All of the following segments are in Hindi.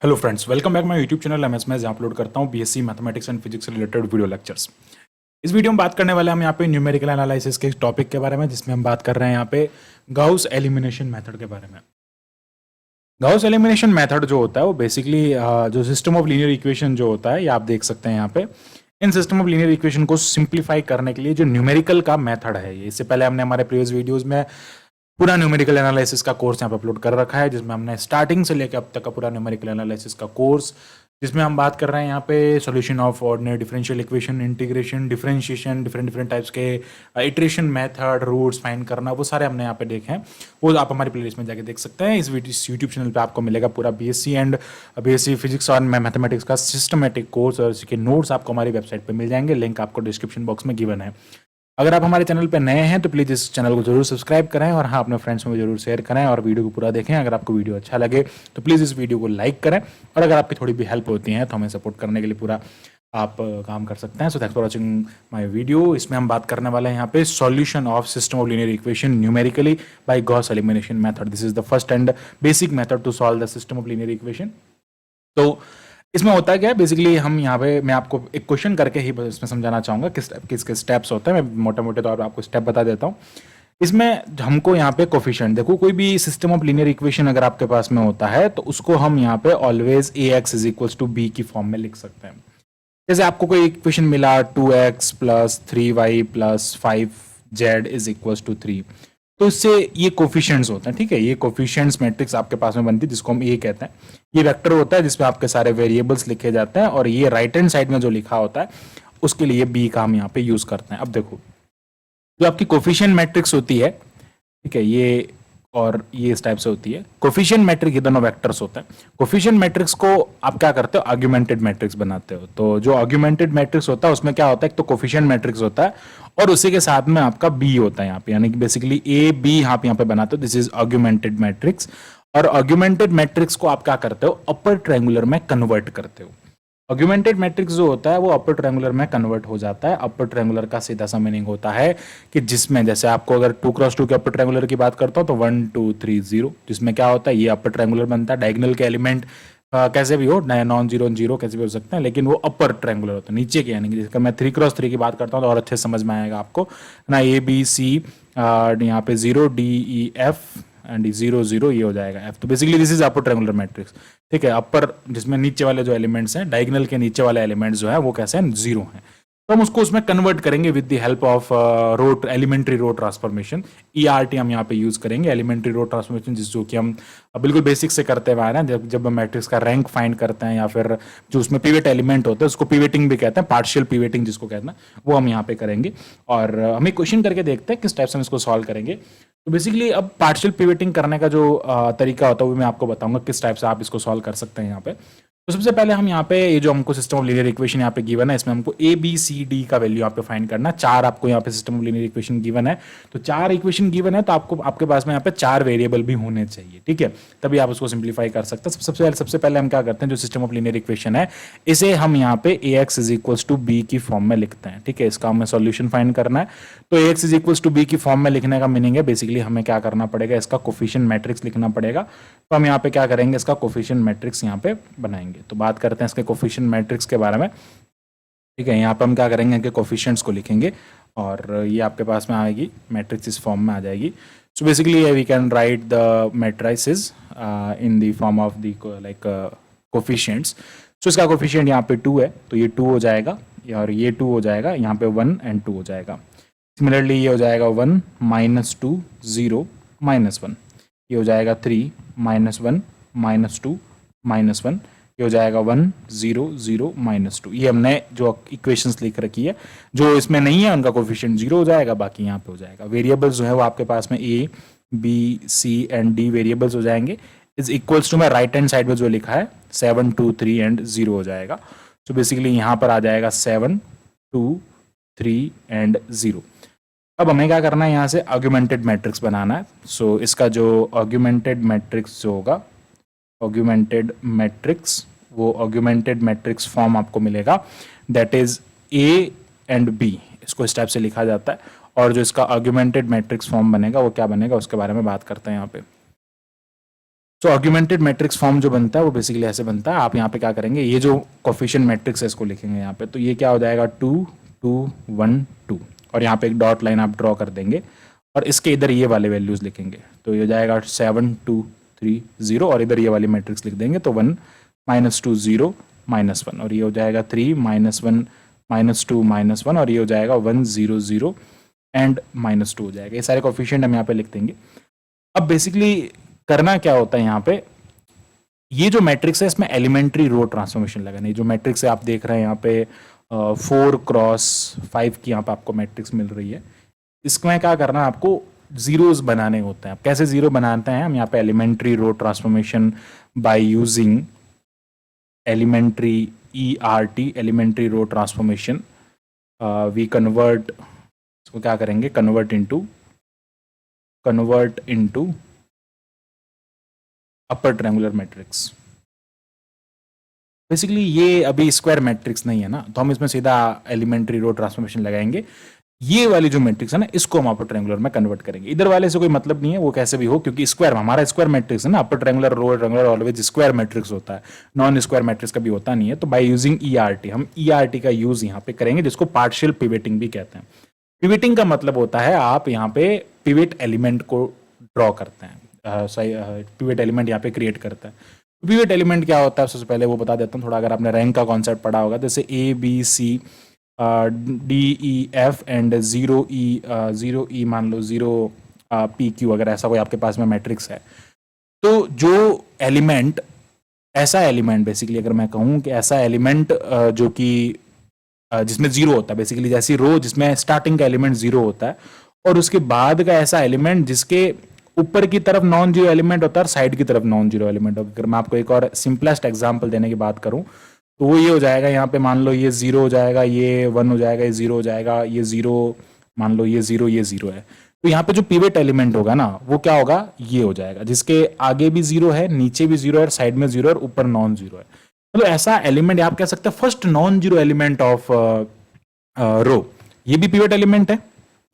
Hello friends, welcome back my YouTube channel MS में, जहाँ अपलोड करता हूँ बीएससी मैथमेटिक्स एंड फिजिक्स से रिलेटेड वीडियो लेक्चर्स। इस वीडियो में बात करने वाले हम यहाँ पे न्यूमेरिकल एनालिसिस के टॉपिक के बारे में, जिसमें हम बात कर रहे हैं यहाँ पे गाउस एलिमिनेशन मेथड के बारे में। गाउस एलिमिनेशन मेथड जो होता है वो बेसिकली जो सिस्टम ऑफ लीनियर इक्वेशन जो होता है, ये आप देख सकते हैं यहाँ पे। इन सिस्टम ऑफ लीनियर इक्वेशन को सिंप्लीफाई करने के लिए जो न्यूमेरिकल का मेथड है, ये इससे पहले हमने हमारे प्रीवियस वीडियोज में पूरा न्यूमेरिकल एनालिसिस का कोर्स यहाँ पे अपलोड कर रखा है, जिसमें हमने स्टार्टिंग से लेकर अब तक का पूरा न्यूमेरिकल एनालिसिस का कोर्स, जिसमें हम बात कर रहे हैं यहाँ पे solution of ordinary differential equation, integration, differentiation, different different types के इटरेशन मेथड, रूट्स फाइंड करना, वो सारे हमने यहाँ पे देखे हैं। वो आप हमारी प्लेलिस्ट में जाके देख सकते हैं। इस यूट्यूब चैनल पे आपको मिलेगा पूरा बीएससी एंड बीएससी फिजिक्स और मैथमेटिक्स का सिस्टमेटिक कोर्स, और इसके नोट्स आपको हमारी वेबसाइट पर मिल जाएंगे। लिंक आपको डिस्क्रिप्शन बॉक्स में गिवन है। अगर आप हमारे चैनल पर नए हैं तो प्लीज़ इस चैनल को जरूर सब्सक्राइब करें, और हाँ, अपने फ्रेंड्स में जरूर शेयर करें और वीडियो को पूरा देखें। अगर आपको वीडियो अच्छा लगे तो प्लीज़ इस वीडियो को लाइक करें, और अगर आपकी थोड़ी भी हेल्प होती है तो हमें सपोर्ट करने के लिए पूरा आप काम कर सकते हैं। So thanks for watching my video. इसमें हम बात करने वाले हैं यहाँ पे solution of system of linear equation numerically by Gauss elimination method. This is the first and basic method to solve the system of linear equation. तो इसमें होता है क्या है, बेसिकली हम यहाँ पे मैं आपको एक क्वेश्चन करके ही इसमें समझाना चाहूँगा किस स्टेप्स होते हैं। मैं मोटे मोटे तौर पर आपको स्टेप बता देता हूँ। इसमें हमको यहाँ पे कोफिशिएंट देखो, कोई भी सिस्टम ऑफ लीनियर इक्वेशन अगर आपके पास में होता है तो उसको हम यहाँ पे always A X is equals to B की फॉर्म में लिख सकते हैं। जैसे आपको कोई इक्वेशन मिला 2x plus 3y plus 5z is equals to 3, तो इससे ये कोफिशिएंट्स होते हैं। ठीक है, ये कोफिशिएंट्स मैट्रिक्स आपके पास में बनती है, जिसको हम ए कहते हैं। ये वेक्टर होता है जिसमें आपके सारे वेरिएबल्स लिखे जाते हैं, और ये राइट हैंड साइड में जो लिखा होता है उसके लिए बी का हम यहाँ पे यूज करते हैं। अब देखो, जो आपकी कोफिशिएंट मैट्रिक्स होती है, ठीक है, ये और ये इस टाइप से होती है। कोफिशिएंट मैट्रिक्स ये दोनों वेक्टर्स होते हैं। कोफिशिएंट मैट्रिक्स को आप क्या करते हो, आर्गुमेंटेड मैट्रिक्स बनाते हो। तो जो आर्गुमेंटेड मैट्रिक्स होता है उसमें क्या होता है, एक तो कोफिशिएंट मैट्रिक्स होता है और उसी के साथ में आपका बी होता है यहाँ पे, यानी कि बेसिकली ए बी आप यहाँ पे बनाते हो। This is augmented matrix. और आर्गुमेंटेड मैट्रिक्स को आप क्या करते हो, अपर ट्रायंगुलर में कन्वर्ट करते हो। ऑग्यूमेंटेड मैट्रिक्स जो होता है वो अपर ट्रायंगुलर में कन्वर्ट हो जाता है। अपर ट्रायंगुलर का सीधा सा मीनिंग होता है कि जिसमें, जैसे आपको अगर 2x2 के अपर ट्रायंगुलर की बात करता हूँ तो 1 2 3 0, जिसमें क्या होता है, ये अपर ट्रायंगुलर बनता है। डायगोनल के एलिमेंट कैसे भी हो, नॉन जीरो जीरो कैसे भी हो सकते हैं, लेकिन वो अपर ट्रायंगुलर होता है, नीचे के। यानी कि जैसे मैं 3x3 की बात करता हूँ तो और अच्छे समझ में आएगा आपको ना। ए बी सी यहाँ पे 0 डी ई एफ एंड 0 0 ये हो जाएगा एफ। तो basically this is upper triangular matrix. ठीक है, अपर जिसमें नीचे वाले जो एलिमेंट्स हैं, डायगोनल के नीचे वाले एलिमेंट्स जो है वो कैसे हैं, 0 हैं। तो हम उसको उसमें कन्वर्ट करेंगे with the help of row elementary row transformation. ERT हम यहाँ पे यूज करेंगे, एलिमेंट्री रो ट्रांसफॉर्मेशन, जो कि हम बिल्कुल बेसिक से करते हुए आ रहे हैं। जब हम मैट्रिक्स का रैंक फाइंड करते हैं, या फिर जो उसमें पिवेट एलिमेंट होते हैं उसको पिवेटिंग भी कहते हैं, पार्शियल पिवेटिंग जिसको कहते हैं, वो हम यहाँ पे करेंगे। और हम एक क्वेश्चन करके देखते हैं किस टाइप से हम इसको सॉल्व करेंगे। तो बेसिकली अब पार्शियल पिवेटिंग करने का जो तरीका होता है वो मैं आपको बताऊंगा किस टाइप से आप इसको सॉल्व कर सकते हैं यहाँ पे। तो सबसे पहले हम यहाँ पे ये जो हमको सिस्टम ऑफ लीनियर इक्वेशन यहाँ पे गिवन है, इसमें हमको ए बी सी डी का वैल्यू यहाँ पे फाइंड करना है। 4 आपको यहाँ पे system of linear equation given है, तो 4 इक्वेशन गिवन है, तो आपको आपके पास में यहाँ पे 4 वेरिएबल भी होने चाहिए। ठीक है, तभी आप उसको सिंप्लीफाई कर सकते हैं। सबसे पहले हम क्या करते हैं, जो सिस्टम ऑफ लीनियर इक्वेशन है इसे हम यहाँ पे A X is equals to B की फॉर्म में लिखते हैं। ठीक है, इसका हमें सॉल्यूशन फाइंड करना है। तो A X is equals to B की फॉर्म में लिखने का मीनिंग है बेसिकली हमें क्या करना पड़ेगा, इसका कोफिशिएंट मैट्रिक्स लिखना पड़ेगा। तो हम यहाँ पे क्या करेंगे, इसका कोफिशिएंट मैट्रिक्स यहाँ पे बनाएंगे। तो बात करते हैं इसके कोफिशिएंट मैट्रिक्स के बारे में। ठीक है, यहाँ पे हम क्या करेंगे, इनके कोफिशिएंट्स को लिखेंगे और ये आपके पास में आएगी, मैट्रिक्स इस फॉर्म में आ जाएगी। So basically we can write the matrices in the form of the like coefficients. So इसका कोफिशिएंट यहाँ पे 2 है, तो ये 2 हो जाएगा, और ये 2 हो जाएगा, यहाँ पे 1 एंड 2 हो जाएगा। सिमिलरली ये हो जाएगा 1 -2 0 -1, ये हो जाएगा 3 -1 -2 -1, ये हो जाएगा 1 0 0 -2। ये हमने जो इक्वेशंस लिख रखी है, जो इसमें नहीं है उनका कोफिशिएंट 0 हो जाएगा, बाकी यहाँ पे हो जाएगा। वेरिएबल्स जो है वो आपके पास में A B C and D variables हो जाएंगे। इज इक्वल्स टू में राइट हैंड साइड में जो लिखा है 7 2 3 एंड 0 हो जाएगा। तो बेसिकली यहाँ पर आ जाएगा 7 2 3 एंड 0। अब हमें क्या करना है, यहाँ से आर्गुमेंटेड मैट्रिक्स बनाना है। सो इसका जो आर्गुमेंटेड मैट्रिक्स जो होगा, आर्गुमेंटेड मैट्रिक्स, वो आर्गुमेंटेड मैट्रिक्स फॉर्म आपको मिलेगा, that is A and B, इसको इस टाइप से लिखा जाता है। और जो इसका आर्गुमेंटेड मैट्रिक्स फॉर्म बनेगा वो क्या बनेगा, उसके बारे में बात करते हैं यहाँ पे। सो ऑगमेंटेड मैट्रिक्स फॉर्म जो बनता है वो बेसिकली ऐसे बनता है। आप यहाँ पे क्या करेंगे, ये जो कोफिशिएंट मैट्रिक्स है इसको लिखेंगे यहाँ पे, तो ये क्या हो जाएगा 2 2 1 2, और यहाँ पे एक डॉट लाइन आप ड्रॉ कर देंगे और इसके इधर ये वाले वैल्यूज लिखेंगे, तो ये हो जाएगा 7 2 3 0, और इधर ये वाली मैट्रिक्स लिख देंगे, तो 1 -2 0 -1, और ये हो जाएगा 3 -1 -2 -1, और ये हो जाएगा 1 0 0 एंड -2 हो जाएगा। ये सारे कोफिशिएंट हम यहाँ पे लिख देंगे। अब बेसिकली करना क्या होता है यहाँ पे, ये जो मैट्रिक्स है इसमें एलिमेंट्री रो ट्रांसफॉर्मेशन लगानी है। जो मैट्रिक्स है आप देख रहे हैं यहाँ पे 4x5 की यहाँ पे आपको मैट्रिक्स मिल रही है, इसमें क्या करना है आपको, जीरोस बनाने होते हैं। आप कैसे जीरो बनाते हैं, हम यहाँ पे elementary row transformation by using elementary ERT, elementary row transformation, we convert, इसको क्या करेंगे, convert into upper triangular matrix. Basically ये अभी स्क्वायर मैट्रिक्स नहीं है ना, तो हम इसमें सीधा एलिमेंट्री रो ट्रांसफॉर्मेशन लगाएंगे। ये वाली जो मैट्रिक्स है ना, इसको हम अपर ट्रायंगुलर में कन्वर्ट करेंगे। इधर वाले से कोई मतलब नहीं है, वो कैसे भी हो, क्योंकि स्क्वायर हमारा स्क्वायर मैट्रिक्स है ना, अपर ट्रायंगुलर रो ट्रायंगुलर ऑलवेज स्क्वायर मैट्रिक्स होता है, नॉन स्क्वायर मैट्रिक्स कभी होता नहीं है। तो बाय यूजिंग ERT, हम ERT का यूज यहाँ पे करेंगे, जिसको पार्शियल पिवेटिंग भी कहते हैं। पिवेटिंग का मतलब होता है आप यहाँ पे पिवेट एलिमेंट को ड्रॉ करते हैं, पिवेट एलिमेंट यहाँ पे क्रिएट करता है। पिवेट एलिमेंट क्या होता है सबसे पहले वो बता देता हूँ थोड़ा, अगर आपने रैंक का कॉन्सेप्ट पढ़ा होगा, जैसे ABC DEF एंड 0E मान लो 0PQ, अगर ऐसा कोई आपके पास में मैट्रिक्स है, तो जो एलिमेंट, ऐसा एलिमेंट बेसिकली अगर मैं कहूँ कि ऐसा एलिमेंट जो कि जिसमें जीरो होता है, बेसिकली जैसी रो जिसमें स्टार्टिंग का एलिमेंट जीरो होता है और उसके बाद का ऐसा एलिमेंट जिसके ऊपर की तरफ नॉन जीरो एलिमेंट होता है और साइड की तरफ नॉन जीरो एलिमेंट होता है। अगर मैं आपको एक और सिंपलेस्ट एग्जांपल देने की बात करूं तो वो ये हो जाएगा, यहाँ पे मान लो ये जीरो हो जाएगा, ये 1 हो जाएगा, ये जीरो हो जाएगा, ये जीरो, मान लो ये जीरो है। तो यहाँ पे जो पिवट एलिमेंट होगा ना वो क्या होगा, ये हो जाएगा, जिसके आगे भी जीरो है, नीचे भी जीरो है, साइड में जीरो है और ऊपर नॉन जीरो है। मतलब ऐसा एलिमेंट आप कह सकते हैं first non zero element of row. ये भी पिवट एलिमेंट है,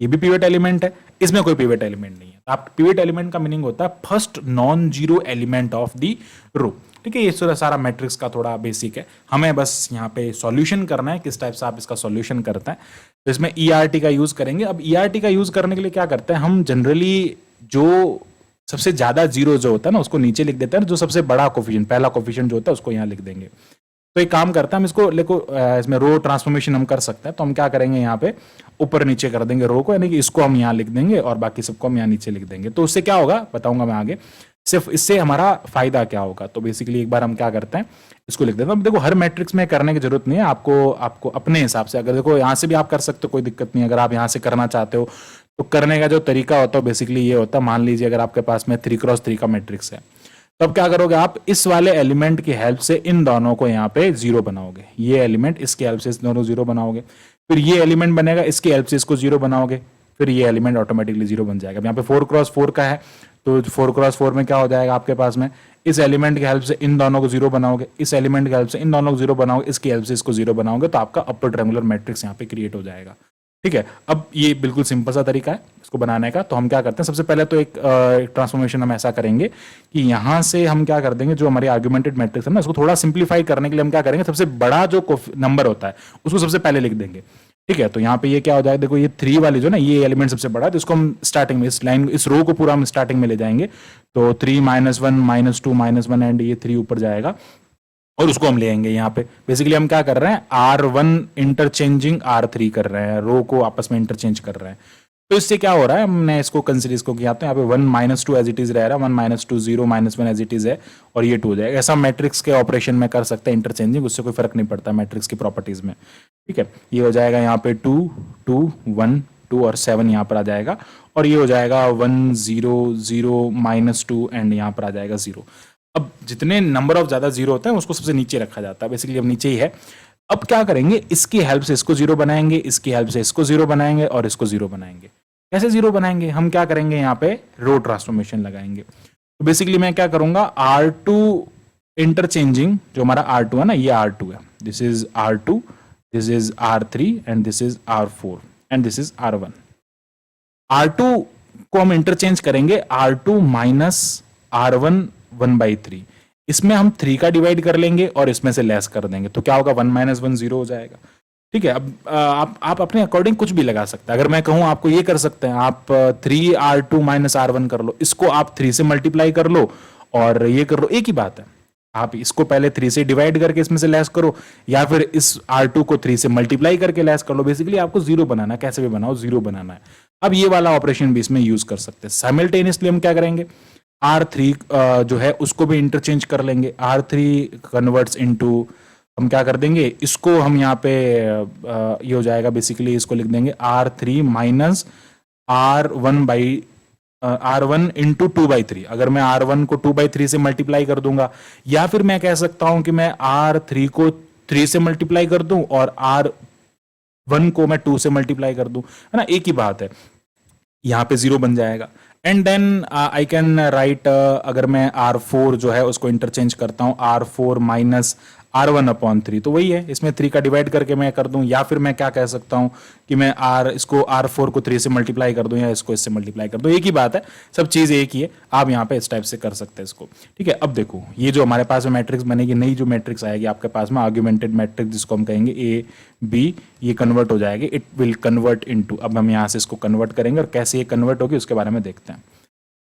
ये भी पिवट एलिमेंट है, इसमें कोई पिवट एलिमेंट नहीं है। तो आप पिवट एलिमेंट का मीनिंग होता है first non zero element of the row. ठीक है, ये सारा मैट्रिक्स का थोड़ा बेसिक है, हमें बस यहाँ पे सॉल्यूशन करना है, किस टाइप से आप इसका सॉल्यूशन करते हैं। तो इसमें ERT का यूज करेंगे। अब ERT का यूज करने के लिए क्या करते हैं हम, जनरली जो सबसे ज्यादा जीरो जो होता है ना उसको नीचे लिख देते हैं, जो सबसे बड़ा कोफिशिएंट, पहला कोफिशिएंट जो होता है उसको यहाँ लिख देंगे। तो एक काम करता है हम इसको इसमें रो ट्रांसफॉर्मेशन हम कर सकते हैं। तो हम क्या करेंगे, यहाँ पे ऊपर नीचे कर देंगे रो को, यानी कि इसको हम यहाँ लिख देंगे और बाकी सबको हम यहाँ नीचे लिख देंगे। तो उससे क्या होगा बताऊंगा मैं आगे, सिर्फ इससे हमारा फायदा क्या होगा। तो बेसिकली एक बार हम क्या करते हैं, इसको लिख देते हैं। अब देखो हर मैट्रिक्स में करने की जरूरत नहीं है, आपको अपने हिसाब से, अगर देखो यहाँ से भी आप कर सकते हो, कोई दिक्कत नहीं। अगर आप यहाँ से करना चाहते हो तो करने का जो तरीका होता है बेसिकली ये होता है, मान लीजिए अगर आपके पास में 3x3 का मैट्रिक्स है, तो अब क्या करोगे आप, इस वाले एलिमेंट की हेल्प से इन दोनों को यहाँ पे जीरो बनाओगे, ये एलिमेंट इसकी हेल्प से इस दोनों जीरो बनाओगे, फिर ये एलिमेंट बनेगा इसकी हेल्प से इसको जीरो बनाओगे, फिर ये एलिमेंट ऑटोमेटिकली जीरो बन जाएगा। यहाँ पे 4x4 का है, तो 4x4 में क्या हो जाएगा आपके पास में, इस एलिमेंट की हेल्प से इन दोनों को जीरो बनाओगे, इस एलिमेंट की हेल्प से इन दोनों को जीरो बनाओगे, इसकी हेल्प से इसको जीरो बनाओगे, तो आपका अपर ट्रायंगुलर मैट्रिक्स यहाँ पे क्रिएट हो जाएगा। ठीक है, अब ये बिल्कुल सिंपल सा तरीका है इसको बनाने का। तो हम क्या करते हैं, सबसे पहले तो एक ट्रांसफॉर्मेशन हम ऐसा करेंगे कि यहाँ से हम क्या कर देंगे, जो हमारी आर्गुमेंटेड मैट्रिक्स है ना, उसको थोड़ा सिंप्लीफाई करने के लिए हम क्या करेंगे, सबसे बड़ा जो नंबर होता है उसको सबसे पहले लिख देंगे। ठीक है, तो यहाँ पे ये क्या हो जाएगा, देखो ये 3 वाली जो ना, ये एलिमेंट सबसे बड़ा है, तो इसको हम स्टार्टिंग में, इस लाइन, इस रो को पूरा हम स्टार्टिंग में ले जाएंगे। तो 3 -1 -2 -1 एंड ये 3 ऊपर जाएगा और उसको हम ले आएंगे यहाँ पे। बेसिकली हम क्या कर रहे हैं, R1 इंटरचेंजिंग R3 कर रहे हैं, रो को आपस में इंटरचेंज कर रहे हैं। तो इससे क्या हो रहा है, हमने इसको कंसीडर इसको किया, तो यहाँ पे 1 -2 एज इट इज रह रहा है, 1 -2 0 -1 एज इट इज है, और ये 2 हो जाएगा। ऐसा मैट्रिक्स के ऑपरेशन में कर सकते हैं इंटरचेंजिंग, उससे कोई फर्क नहीं पड़ता मैट्रिक्स की प्रॉपर्टीज में। ठीक है, ये हो जाएगा यहाँ पे 2 2 1 2 और 7 यहाँ पर आ जाएगा, और ये हो जाएगा 1 0 0 -2 एंड यहाँ पर आ जाएगा 0। अब जितने नंबर ऑफ ज्यादा जीरो होते हैं उसको सबसे नीचे रखा जाता है, बेसिकली अब नीचे ही है। अब क्या करेंगे, इसकी हेल्प से इसको जीरो बनाएंगे, इसकी हेल्प से इसको जीरो बनाएंगे और इसको जीरो बनाएंगे। कैसे जीरो बनाएंगे, हम क्या करेंगे, यहाँ पे रो ट्रांसफॉर्मेशन लगाएंगे। तो बेसिकली मैं क्या करूंगा, R2 इंटरचेंजिंग, जो हमारा R2 है ना, ये R2 है, this is R2, this is R3 and this is R4 and this is R1। R2 को हम इंटरचेंज करेंगे R2 माइनस R1 1/3, इसमें हम 3 का डिवाइड कर लेंगे और इसमें से लेस कर देंगे, तो क्या होगा 1 - 1 0 हो जाएगा। ठीक है, अब आप अपने अकॉर्डिंग कुछ भी लगा सकते हैं। अगर मैं कहूं आपको ये कर सकते हैं, आप 3R2 - R1 कर लो, इसको आप 3 से मल्टीप्लाई कर लो और ये कर लो, एक ही बात है। आप इसको पहले 3 से डिवाइड करके इसमें से लेस करो, या फिर इस R2 को 3 से मल्टीप्लाई करके लेस कर लो। बेसिकली आपको जीरो बनाना है, कैसे भी बनाओ जीरो बनाना है। अब ये वाला ऑपरेशन भी इसमें यूज कर सकते हैं। साइमल्टेनियसली हम क्या करेंगे, R3 जो है उसको भी इंटरचेंज कर लेंगे। R3 कन्वर्ट्स इनटू, हम क्या कर देंगे, इसको हम यहाँ पे ये हो जाएगा, बेसिकली इसको लिख देंगे R3 माइनस R1 इंटू 2/3। अगर मैं R1 को 2/3 से मल्टीप्लाई कर दूंगा, या फिर मैं कह सकता हूं कि मैं R3 को 3 से मल्टीप्लाई कर दूं और R1 को मैं 2 से मल्टीप्लाई कर दूं, है ना, एक ही बात है। यहां पे जीरो बन जाएगा। And then I can write, अगर मैं R4 जो है उसको इंटरचेंज करता हूं, R4 माइनस R1/3, तो वही है, इसमें 3 का डिवाइड करके मैं कर दूं, या फिर मैं क्या कह सकता हूं कि मैं इसको R4 को 3 से मल्टीप्लाई कर दूं, या इसको इससे मल्टीप्लाई कर दूं, एक ही बात है, सब चीज एक ही है। आप यहाँ पे इस टाइप से कर सकते हैं इसको। ठीक है, अब देखो ये जो हमारे पास में मैट्रिक्स बनेगी, नई जो मैट्रिक्स आएगी आपके पास में, आर्ग्यूमेंटेड मैट्रिक्स जिसको हम कहेंगे A B, ये कन्वर्ट हो जाएगी, इट विल कन्वर्ट इनटू। अब हम यहाँ से इसको कन्वर्ट करेंगे और कैसे ये कन्वर्ट होगी उसके बारे में देखते हैं।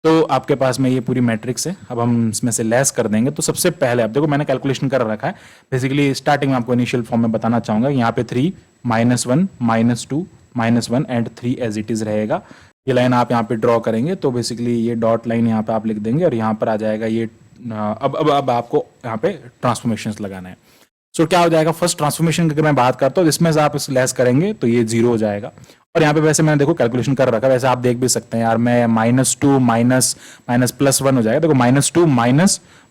तो आपके पास में ये पूरी मैट्रिक्स है, अब हम इसमें से लेस कर देंगे। तो सबसे पहले आप देखो मैंने कैलकुलेशन कर रखा है, बेसिकली स्टार्टिंग में आपको इनिशियल फॉर्म में बताना चाहूंगा। यहाँ पे 3 -1 -2 -1 एंड 3 एज इट इज रहेगा। ये लाइन आप यहाँ पे ड्रॉ करेंगे, तो बेसिकली ये डॉट लाइन यहाँ पे आप लिख देंगे और यहाँ पर आ जाएगा ये। अब आपको यहाँ पे ट्रांसफॉर्मेशन लगाना है। सो क्या हो जाएगा, फर्स्ट ट्रांसफॉर्मेशन की अगर मैं बात करता हूँ, इसमें से आप इस लेस करेंगे तो ये जीरो हो जाएगा। और यहाँ पे वैसे मैंने देखो कैलकुलेशन कर रखा है, वैसे आप देख भी सकते हैं यार, मैं -2 माइनस +1 हो जाएगा। देखो -2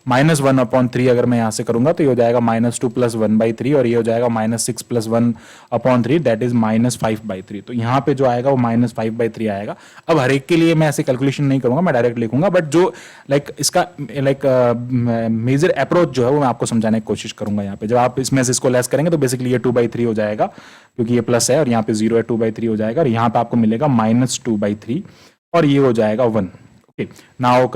-1/3 अगर मैं यहाँ से करूंगा तो ये हो जाएगा -2 + 1/3, और ये हो जाएगा -6 + 1/3, दैट इज -5/3। तो यहाँ पे जो आएगा वो -5/3 आएगा। अब हर एक के लिए मैं ऐसे कैलकुलेशन नहीं करूंगा, मैं डायरेक्ट लिखूंगा, बट जो इसका मेजर अप्रोच जो है वो मैं आपको समझाने की कोशिश करूंगा। यहाँ पे जब आप इसमें से इसको लेस करेंगे तो बेसिकली ये 2/3 हो जाएगा, क्योंकि ये प्लस है और यहाँ पे 0 है, 2/3 हो जाएगा, और यहाँ पे आपको मिलेगा -2/3 और ये हो जाएगा 1। Okay, now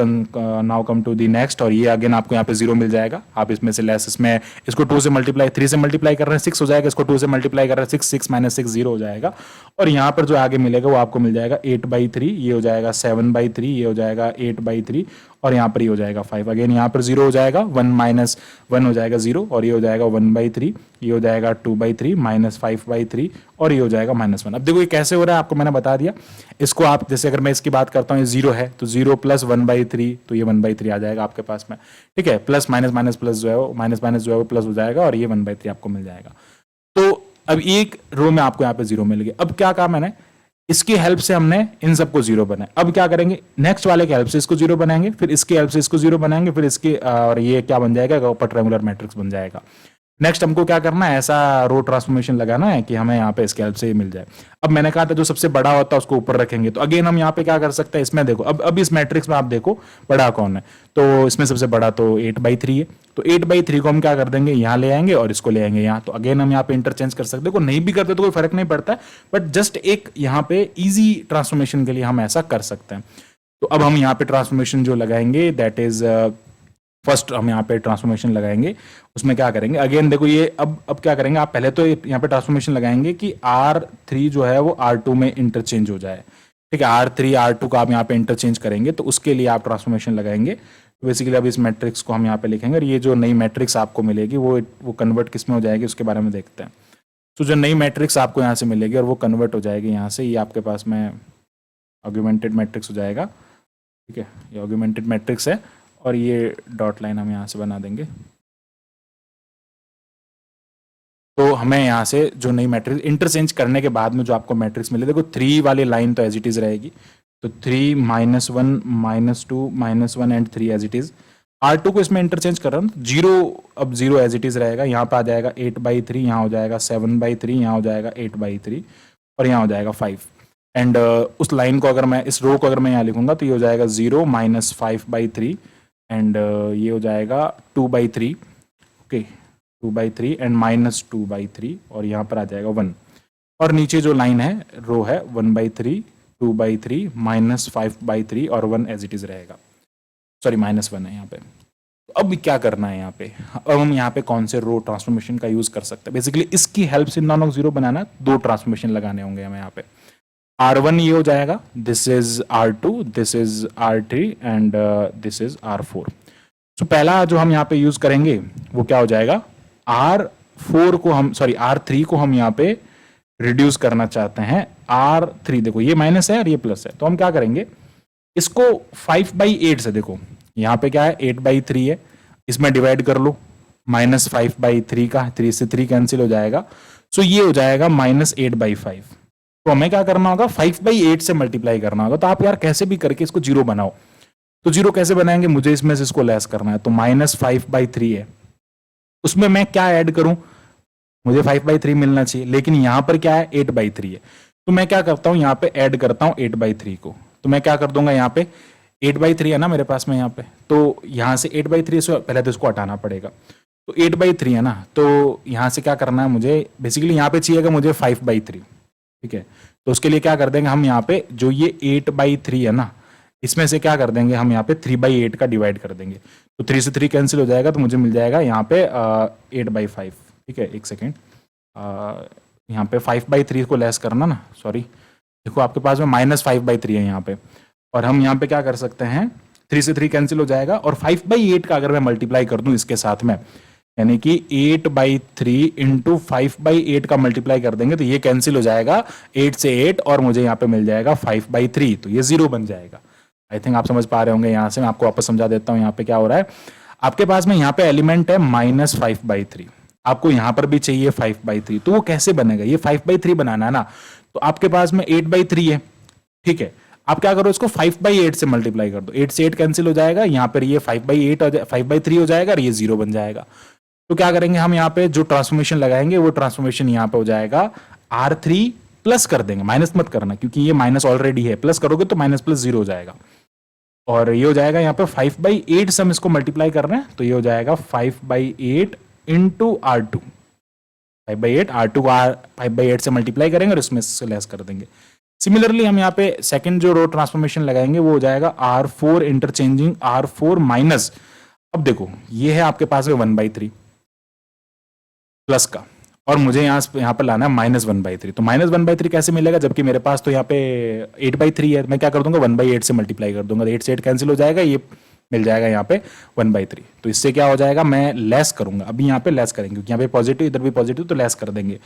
come to the next, और ये अगेन आपको यहाँ पे 0 मिल जाएगा। आप इसमें से लेस, इसमें इसको 2 से मल्टीप्लाई 3 से मल्टीप्लाई कर रहे हैं 6 हो जाएगा, इसको 2 से मल्टीप्लाई कर रहे हैं 6 - 6 0 हो जाएगा। और यहाँ पर जो आगे मिलेगा वो आपको मिल जाएगा 8/3, ये हो जाएगा 7/3, ये हो जाएगा 8/3, और यहाँ पर ये हो जाएगा 5। अगेन यहाँ पर 0 हो जाएगा, 1 - 1 हो जाएगा 0, और ये हो जाएगा 1/3, ये हो जाएगा 2/3 -5/3, और ये हो जाएगा -1। अब देखो ये कैसे हो रहा है, आपको मैंने बता दिया। इसको आप जैसे अगर मैं इसकी बात करता हूँ, ये 0 है तो 0 + 1/3, तो ये 1/3 आ जाएगा आपके पास में। ठीक है, प्लस माइनस माइनस प्लस जो है वो माइनस माइनस जो है वो प्लस हो जाएगा, और ये 1/3 आपको मिल जाएगा। तो अब एक रो में आपको यहाँ पे 0 मिल गया। अब क्या कहा मैंने, इसकी हेल्प से हमने इन सबको 0 बनाया। अब क्या करेंगे, नेक्स्ट वाले की हेल्प से इसको 0 बनाएंगे, फिर इसकी हेल्प से इसको 0 बनाएंगे, फिर इसके और ये क्या बन जाएगा, अपर ट्रायंगुलर मैट्रिक्स बन जाएगा। नेक्स्ट हमको क्या करना है, ऐसा रो ट्रांसफॉर्मेशन लगाना है कि हमें यहाँ पे इसके हेल्प से ये मिल जाए। अब मैंने कहा था जो सबसे बड़ा होता है उसको ऊपर रखेंगे, तो अगेन हम यहाँ पे क्या कर सकते हैं, इसमें देखो अब इस मैट्रिक्स में आप देखो बड़ा कौन है, तो इसमें सबसे बड़ा तो 8/3 है। तो 8/3 को हम क्या कर देंगे, यहाँ ले आएंगे और इसको ले आएंगे यहाँ। तो अगेन हम यहाँ पे इंटरचेंज कर सकते हैं, को नहीं भी करते तो कोई फर्क नहीं पड़ता है, बट जस्ट एक यहाँ पे इजी ट्रांसफॉर्मेशन के लिए हम ऐसा कर सकते हैं। तो अब हम यहाँ पे ट्रांसफॉर्मेशन जो लगाएंगे, दैट इज फर्स्ट हम यहाँ पे ट्रांसफॉर्मेशन लगाएंगे। उसमें क्या करेंगे, अगेन देखो ये अब क्या करेंगे, आप पहले तो यहाँ पे ट्रांसफॉर्मेशन लगाएंगे कि R3 जो है वो R2 में इंटरचेंज हो जाए। ठीक है, R3 R2 का आप यहाँ पे इंटरचेंज करेंगे, तो उसके लिए आप ट्रांसफॉर्मेशन लगाएंगे। तो बेसिकली अब इस मैट्रिक्स को हम यहाँ पे लिखेंगे, और ये जो नई मैट्रिक्स आपको मिलेगी वो कन्वर्ट किस में हो जाएगी उसके बारे में देखते हैं। तो जो नई मैट्रिक्स आपको यहाँ से मिलेगी और वो कन्वर्ट हो जाएगी यहाँ से, ये आपके पास में आर्गुमेंटेड मैट्रिक्स हो जाएगा। ठीक है, ये आर्गुमेंटेड मैट्रिक्स है, और ये डॉट लाइन हम यहाँ से बना देंगे। तो हमें यहाँ से जो नई मैट्रिक्स इंटरचेंज करने के बाद में जो आपको मैट्रिक्स मिले, देखो 3 वाली लाइन तो एज इट इज रहेगी, तो 3 -1 -2 -1 and 3 as it is. R2 को इसमें इंटरचेंज कर रहा हूँ, 0 अब 0 एज इट इज रहेगा। यहाँ पे आ जाएगा 8/3, यहाँ हो जाएगा 7/3, यहाँ हो जाएगा 8/3, और यहाँ हो जाएगा 5। एंड उस लाइन को अगर मैं, इस रो को अगर मैं यहाँ लिखूंगा तो ये हो जाएगा 0 -5/3, एंड ये हो जाएगा 2/3। ओके, 2/3 एंड -2/3, और यहाँ पर आ जाएगा 1। और नीचे जो लाइन है, रो है, 1/3 2/3 -5/3 और 1 एज इट इज रहेगा। सॉरी, -1 है यहाँ पे। अब क्या करना है यहाँ पे, अब हम यहाँ पे कौन से रो ट्रांसफॉर्मेशन का यूज कर सकते हैं। बेसिकली इसकी हेल्प से नॉन ऑफ जीरो बनाना, दो ट्रांसफॉर्मेशन लगाने होंगे हमें यहाँ पे। R1 ये हो जाएगा, this is R2, this is R3 and this is R4। तो पहला जो हम यहाँ पे यूज करेंगे वो क्या हो जाएगा, R4 को हम R3 को हम यहाँ पे रिड्यूस करना चाहते हैं। R3 देखो ये माइनस है और ये प्लस है, तो हम क्या करेंगे, इसको 5/8 से, देखो यहाँ पे क्या है 8/3 है, इसमें डिवाइड कर लो, -5/3 का 3 से 3 कैंसिल हो जाएगा, सो ये हो जाएगा -8/5। तो हमें क्या करना होगा, 5/8 से मल्टीप्लाई करना होगा। तो आप यार कैसे भी करके इसको जीरो बनाओ। तो जीरो कैसे बनाएंगे, मुझे इसमें से इसको लेस करना है, तो -5/3 है, उसमें मैं क्या ऐड करूं, मुझे 5/3 मिलना चाहिए, लेकिन यहां पर क्या है 8/3 है, तो मैं क्या करता हूं यहाँ पे ऐड करता हूं 8/3 को। तो मैं क्या कर दूंगा, यहाँ पे 8/3 है ना मेरे पास में यहाँ पे, तो यहां से 8/3 से पहले तो इसको हटाना पड़ेगा, तो 8/3 है ना, तो यहां से क्या करना है मुझे, बेसिकली यहाँ पे चाहिएगा मुझे 5/3, ठीक है। तो उसके लिए क्या कर देंगे हम, यहाँ पे जो ये 8/3 है ना, इसमें से क्या कर देंगे हम, यहाँ पे 3/8 का डिवाइड कर देंगे, तो 3 से 3 कैंसिल हो जाएगा, तो मुझे मिल जाएगा यहाँ पे 8/5, ठीक है। एक सेकेंड, यहाँ पे 5/3 को लेस करना ना, सॉरी, देखो आपके पास में -5/3 है यहाँ पे, और हम यहाँ पे क्या कर सकते हैं, 3 से 3 कैंसिल हो जाएगा, और 5/8 का अगर मैं मल्टीप्लाई कर दूं इसके साथ में, यानी कि 8/3 इंटू 5/8 का मल्टीप्लाई कर देंगे, तो ये कैंसिल हो जाएगा 8 से 8, और मुझे यहाँ पे मिल जाएगा 5/3, तो ये जीरो बन जाएगा। आई थिंक आप समझ पा रहे होंगे। यहाँ से मैं आपको वापस समझा देता हूँ यहाँ पे क्या हो रहा है। आपके पास में यहाँ पे एलिमेंट है -5/3, आपको यहाँ पर भी चाहिए 5/3, तो वो कैसे बनेगा, ये 5/3 बनाना है ना, तो आपके पास में 8/3 है, ठीक है। आप क्या करो, इसको 5/8 से मल्टीप्लाई कर दो, 8 से 8 कैंसिल हो जाएगा, यहाँ पर ये 5/3 हो जाएगा, और ये जीरो बन जाएगा। तो क्या करेंगे हम, यहाँ पे जो ट्रांसफॉर्मेशन लगाएंगे वो ट्रांसफॉर्मेशन यहाँ पे हो जाएगा R3 प्लस कर देंगे, माइनस मत करना क्योंकि ये माइनस ऑलरेडी है, प्लस करोगे तो माइनस प्लस जीरो हो जाएगा, और ये हो जाएगा यहाँ पे 5/8 से हम इसको मल्टीप्लाई कर रहे हैं, तो ये हो जाएगा 5/8 इंटू R2, 5/8 R2 को 5/8 से मल्टीप्लाई करेंगे और इसमें से लेस कर देंगे। सिमिलरली हम यहाँ पे सेकंड जो रो ट्रांसफॉर्मेशन लगाएंगे वो हो जाएगा R4 इंटरचेंजिंग R4 माइनस, अब देखो ये है आपके पास में 1/3 प्लस का, और मुझे यहाँ पर लाना है -1/3, तो -1/3 कैसे मिलेगा, जबकि मेरे पास तो यहाँ पे 8/3 है, मैं क्या कर दूंगा 1/8 से मल्टीप्लाई कर दूंगा, 8 से 8 कैंसिल हो जाएगा, ये मिल जाएगा यहाँ पे 1/3। तो इससे क्या हो जाएगा, मैं लेस करूंगा, अभी यहाँ पे लेस करेंगे क्योंकि यहाँ पे पॉजिटिव इधर भी पॉजिटिव, तो लेस कर देंगे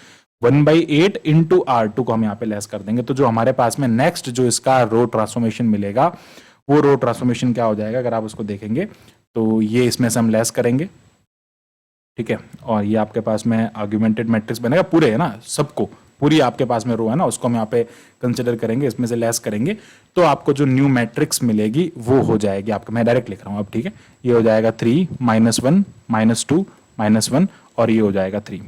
1/8 इंटू R2 को हम यहाँ पे लेस कर देंगे। तो जो हमारे पास में नेक्स्ट जो इसका रो ट्रांसफॉर्मेशन मिलेगा वो रो ट्रांसफॉर्मेशन क्या हो जाएगा, अगर आप उसको देखेंगे तो ये इसमें से हम लेस करेंगे, ठीक है, और ये आपके पास में आर्ग्यूमेंटेड मैट्रिक्स बनेगा, पूरे है ना, सबको पूरी आपके पास में रो है ना, उसको हम यहाँ पे कंसिडर करेंगे, इसमें से लेस करेंगे, तो आपको जो न्यू मैट्रिक्स मिलेगी वो हो जाएगी आपको, मैं डायरेक्ट लिख रहा हूँ अब, ठीक है। ये हो जाएगा 3 -1 -2 -1, और ये हो जाएगा 3,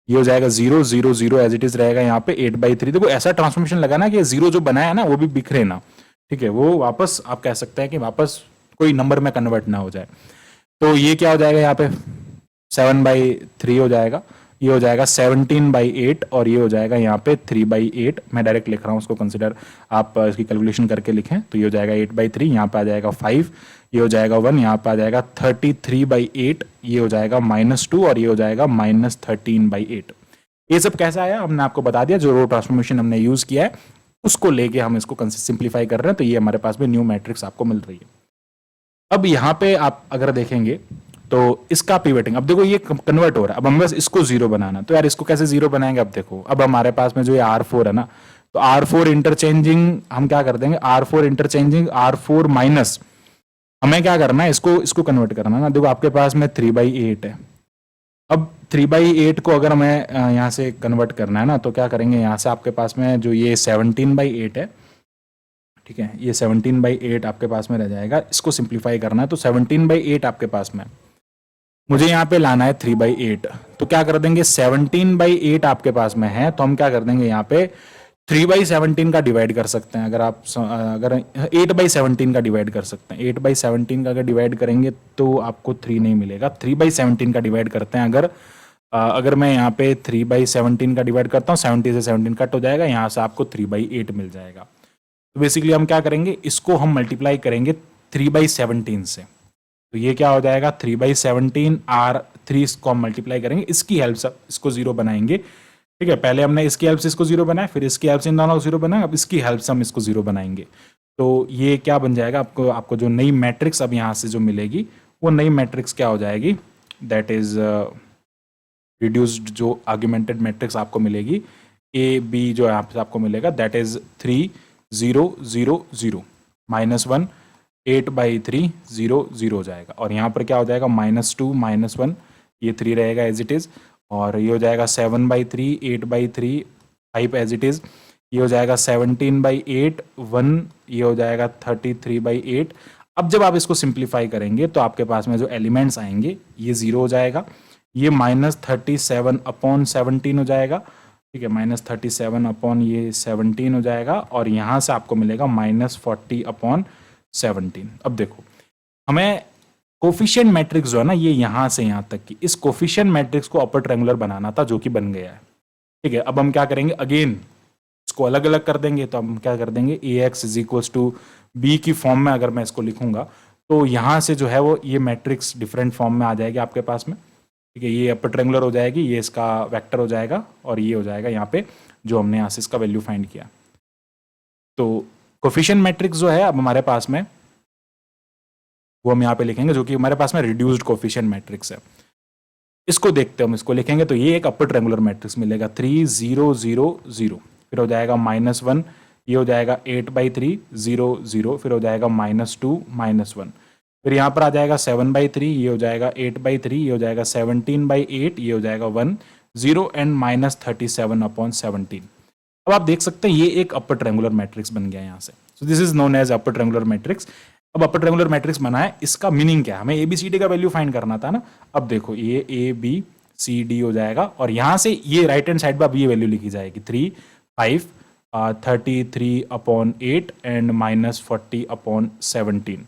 ये हो जाएगा 0 0 0 एज इट इज रहेगा यहाँ पे 8/3। देखो ऐसा ट्रांसफॉर्मेशन लगाना कि जीरो जो बनाया है ना वो भी बिखरे ना, ठीक है, वो वापस आप कह सकते हैं कि वापस कोई नंबर में कन्वर्ट ना हो जाए। तो ये क्या हो जाएगा यहाँ पे 7/3 हो जाएगा, ये हो जाएगा 17/8, और ये हो जाएगा यहाँ पे 3/8, मैं डायरेक्ट लिख रहा हूँ उसको कंसिडर, आप इसकी कैलकुलेशन करके लिखें, तो ये हो जाएगा 8/3, यहाँ पे आ जाएगा 5, ये हो जाएगा 1, यहाँ पे आ जाएगा 33/8, ये हो जाएगा -2, और ये हो जाएगा -13/8। ये सब कैसा आया हमने आपको बता दिया, जो रो ट्रांसफॉर्मेशन हमने यूज किया है उसको लेके हम इसको सिंप्लीफाई कर रहे हैं, तो ये हमारे पास में न्यू मैट्रिक्स आपको मिल रही है। अब यहाँ पे आप अगर देखेंगे तो इसका पिवटिंग, अब देखो ये कन्वर्ट हो रहा है, अब हम बस इसको जीरो बनाना, तो यार इसको कैसे जीरो बनाएंगे, अब देखो अब हमारे पास में जो ये R4 है ना, तो R4 इंटरचेंजिंग हम क्या कर देंगे, R4 इंटरचेंजिंग R4 माइनस, हमें क्या करना है, इसको कन्वर्ट करना है ना, देखो आपके पास में 3/8 है, अब 3/8 को अगर हमें यहाँ से कन्वर्ट करना है ना, तो क्या करेंगे, यहाँ से आपके पास में जो ये 17/8 है, ठीक है, ये 17/8 आपके पास में रह जाएगा, इसको सिंप्लीफाई करना है, तो 17/8 आपके पास में, मुझे यहाँ पे लाना है 3/8, तो क्या कर देंगे 17/8 आपके पास में है, तो हम क्या कर देंगे यहाँ पे 3/17 का डिवाइड कर सकते हैं, अगर 8/17 का डिवाइड कर सकते हैं, 8/17 का अगर डिवाइड करेंगे तो आपको 3 नहीं मिलेगा, 3/17 का डिवाइड करते हैं, अगर मैं यहाँ पे 3/17 का डिवाइड करता हूँ, 70 से 17 कट हो जाएगा, यहाँ से आपको 3/8 मिल जाएगा। तो बेसिकली हम क्या करेंगे, इसको हम मल्टीप्लाई करेंगे 3/17 से, तो ये क्या हो जाएगा 3/17 R3 इसको हम मल्टीप्लाई करेंगे, इसकी हेल्प से इसको जीरो बनाएंगे। ठीक है, पहले हमने इसकी हेल्प से इसको जीरो बनाया, फिर इसकी हेल्प से इन दोनों को जीरो बनाया, अब इसकी हेल्प से हम इसको जीरो बनाएंगे। तो ये क्या बन जाएगा, आपको जो नई मैट्रिक्स अब यहाँ से जो मिलेगी वो नई मैट्रिक्स क्या हो जाएगी, दैट इज रिड्यूस्ड जो आर्ग्यूमेंटेड मैट्रिक्स आपको मिलेगी ए बी जो यहाँ पे आपको मिलेगा दैट इज 3 0 0 0 -1 8/3 0 0 हो जाएगा। और यहाँ पर क्या हो जाएगा -2 -1 ये 3 रहेगा एज इट इज, और ये हो जाएगा 7/3 8/3 5 एज इट इज, ये हो जाएगा 17/8 1, ये हो जाएगा 33/8। अब जब आप इसको सिंप्लीफाई करेंगे तो आपके पास में जो एलिमेंट्स आएंगे ये 0 हो जाएगा, ये -37/17 हो जाएगा। ठीक है, -37 ये 17 हो जाएगा, और यहाँ से आपको मिलेगा -40/17। अब देखो हमें कोफिशिएंट मैट्रिक्स जो है ना ये यहाँ से यहाँ तक की, इस कोफिशिएंट मैट्रिक्स को अपर ट्रायंगुलर बनाना था जो कि बन गया है। ठीक है, अब हम क्या करेंगे, अगेन इसको अलग अलग कर देंगे। तो हम क्या कर देंगे, AX = B की फॉर्म में अगर मैं इसको लिखूंगा तो यहाँ से जो है वो ये मैट्रिक्स डिफरेंट फॉर्म में आ जाएगी आपके पास में। ठीक है, ये अपर ट्रायंगुलर हो जाएगी, ये इसका वेक्टर हो जाएगा, और ये हो जाएगा यहाँ पे जो हमने यहाँ से इसका वैल्यू फाइंड किया। तो कोफिशिएंट मैट्रिक्स जो है अब हमारे पास में वो हम यहाँ पे लिखेंगे, जो कि हमारे पास में रिड्यूस्ड कोफिशिएंट मैट्रिक्स है। इसको देखते हैं, हम इसको लिखेंगे तो ये एक अपर ट्रायंगुलर मैट्रिक्स मिलेगा 3 0 0 0, फिर हो जाएगा -1, ये हो जाएगा 8/3 0 0, फिर हो जाएगा -2 -1, फिर यहाँ पर आ जाएगा 7/3, ये हो जाएगा 8/3, ये हो जाएगा 17/8, ये हो जाएगा 1 0 एंड -37/17। अब आप देख सकते हैं ये एक अपर ट्रायंगुलर मैट्रिक्स बन गया यहाँ से। So this is known as upper triangular matrix. अब अपर ट्रायंगुलर मैट्रिक्स बना है, इसका मीनिंग क्या है, हमें ABCD का वैल्यू फाइंड करना था ना। अब देखो ये ABCD हो जाएगा, और यहाँ से ये राइट हैंड साइड पर अब ये वैल्यू लिखी जाएगी 3 5 33/8 एंड -40/17।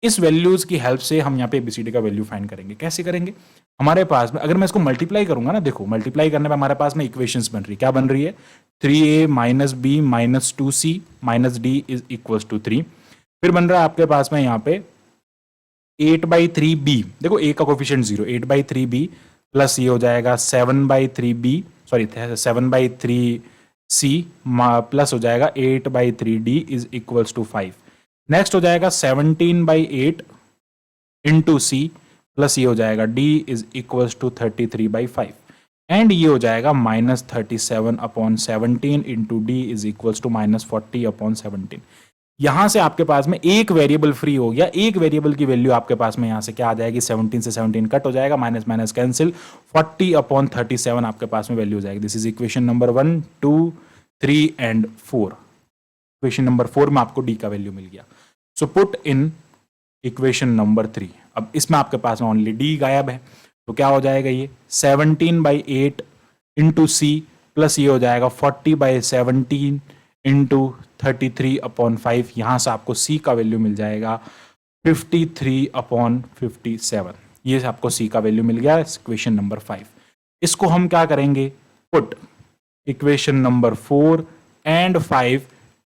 इस वैल्यूज की हेल्प से हम यहाँ पे ABCD का वैल्यू फाइंड करेंगे। कैसे करेंगे, हमारे पास में अगर मैं इसको मल्टीप्लाई करूंगा ना, देखो मल्टीप्लाई करने पे हमारे पास में इक्वेशंस बन रही है। क्या बन रही है, 3A - B - 2C - D = 3। फिर बन रहा है आपके पास में यहाँ पे 8/3B, देखो A का कोफिशिएंट 0, 8/3B प्लस ये हो जाएगा 7/3B, सॉरी 7/3C प्लस हो जाएगा 8/3D = 5। नेक्स्ट हो जाएगा 17/8 इंटू C प्लस ये हो जाएगा D = 33/5, एंड ये हो जाएगा -37/17 इंटू D = -40/17। यहां से आपके पास में एक वेरिएबल फ्री हो गया, एक वेरिएबल की वैल्यू आपके पास में यहां से क्या आ जाएगी, 17 से 17 कट हो जाएगा, माइनस माइनस कैंसिल, 40/37 आपके पास में वैल्यू हो जाएगी। This is equation number 1 2 3 and 4। Equation number 4 में आपको D का वैल्यू मिल गया। So put in equation number 3। अब इसमें आपके पास में ओनली D गायब है, तो क्या हो जाएगा, ये 17/8 इंटू C प्लस ये हो जाएगा 40/17 इंटू 33/5। यहां से आपको C का वैल्यू मिल जाएगा 53/57। ये आपको C का वैल्यू मिल गया इक्वेशन नंबर 5। इसको हम क्या करेंगे, put equation number 4 and 5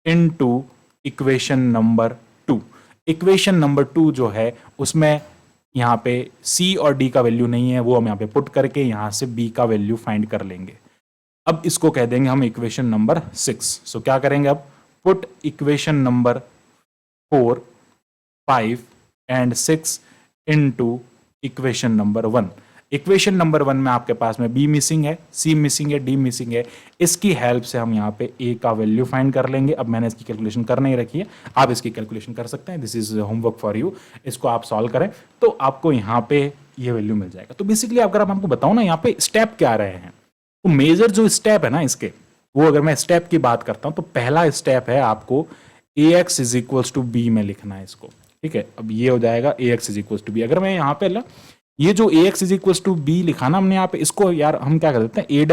into equation number 2। Equation number 2 जो है उसमें यहाँ पे C और D का वैल्यू नहीं है, वो हम यहाँ पे पुट करके यहाँ से B का वैल्यू फाइंड कर लेंगे। अब इसको कह देंगे हम इक्वेशन नंबर 6। सो क्या करेंगे, अब put equation number 4 5 and 6 into equation number 1। Equation number 1 में आपके पास में B मिसिंग है, C मिसिंग है, D मिसिंग है। इसकी हेल्प से हम यहाँ पे A का वैल्यू फाइंड कर लेंगे। अब मैंने इसकी कैलकुलेशन कर नहीं रखी है, आप इसकी कैलकुलेशन कर सकते हैं। This is homework for you. इसको आप सॉल्व करें तो आपको यहाँ पे ये वैल्यू मिल जाएगा। तो बेसिकली अगर आप हमको बताओ ना यहाँ पे स्टेप क्या रहे हैं, तो मेजर जो स्टेप है ना इसके, वो अगर मैं स्टेप की बात करता हूं तो पहला स्टेप है आपको AX = B में लिखना है इसको। ठीक है, अब ये हो जाएगा AX = B। अगर मैं यहाँ पे ये जो AX = B लिखा ना हमने यहाँ पे, इसको यार हम क्या कर देते हैं, A'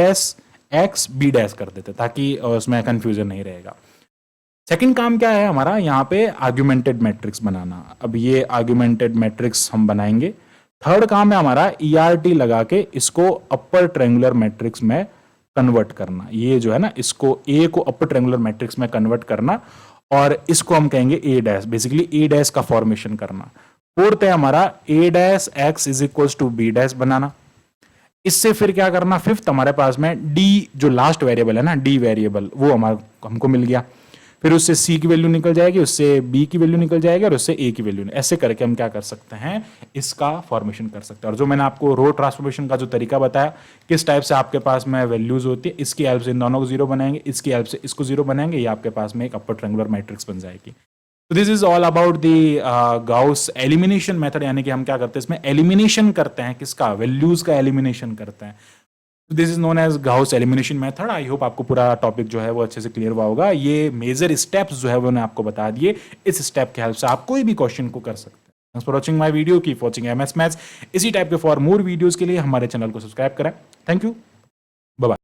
B' कर देते हैं ताकि उसमें कंफ्यूजन नहीं रहेगा। सेकंड काम क्या है हमारा, यहाँ पे आर्ग्यूमेंटेड मैट्रिक्स बनाना। अब ये आर्ग्यूमेंटेड मैट्रिक्स हम बनाएंगे। थर्ड काम है हमारा ERT लगा के इसको अपर ट्रायंगुलर मैट्रिक्स में कन्वर्ट करना। ये जो है ना, इसको A को अपर ट्रायंगुलर मैट्रिक्स में कन्वर्ट करना, और इसको हम कहेंगे A', बेसिकली A' का फॉर्मेशन करना। फोर्थ है हमारा a dash x is equal to b dash बनाना। इससे फिर क्या करना, फिफ्थ हमारे पास में d जो लास्ट वेरिएबल है ना, d वेरिएबल वो हमारा हमको मिल गया। फिर उससे c की वैल्यू निकल जाएगी, उससे b की वैल्यू निकल जाएगी और उससे a की वैल्यू। ऐसे करके हम क्या कर सकते हैं, इसका फॉर्मेशन कर सकते हैं। और जो मैंने आपको रो ट्रांसफॉर्मेशन का जो तरीका बताया, किस टाइप से आपके पास में वैल्यूज होती है, इसकी हेल्प से इन दोनों को जीरो बनाएंगे, इसकी हेल्प से इसको जीरो बनाएंगे, ये आपके पास में एक अपर ट्रायंगुलर मैट्रिक्स बन जाएगी। तो this is all about the Gauss elimination method, यानी कि हम क्या करते हैं इसमें एलिमिनेशन करते हैं, किसका, वैल्यूज का एलिमिनेशन करते हैं। This is known as Gauss elimination method. I hope आपको पूरा टॉपिक जो है वो अच्छे से क्लियर हुआ होगा। ये मेजर स्टेप्स जो है वो मैंने आपको बता दिए। इस स्टेप के हेल्प से आप कोई भी क्वेश्चन को कर सकते हैं। Thanks for watching my video, keep watching MS maths. इसी टाइप के फॉर मोर वीडियोस के लिए हमारे चैनल को सब्सक्राइब करें। Thank you.